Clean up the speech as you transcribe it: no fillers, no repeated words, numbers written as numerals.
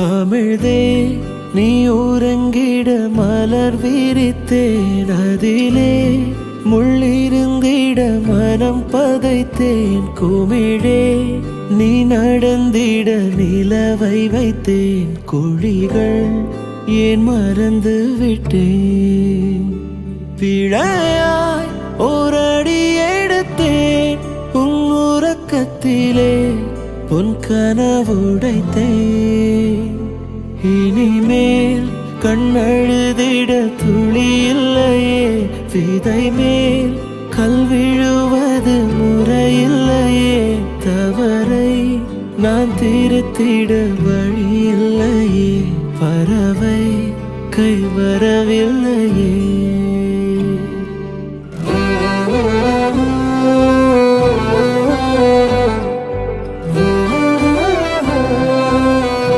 அமிழ்தே நீ உறங்கிட மலர் விரித்தேன், அதிலே முள்ளிருந்திட மனம் பதைத்தேன். குமிழே நீ நடந்திட நிலவை வைத்தேன், குழிகள் ஏன் மறந்து விட்டேன். பிழையாய் ஓரடி எடுத்தேன், உன் உறக்கத்திலே உன் கனவுடைத்தேன். இனிமேல் கண்ணழுதிட துளி இல்லையே, விதை மேல் கல் விழுவது முறையில்லையே. தவறை நான் திருத்திட வழி இல்லையே, பறவை கை வரவில்லையே.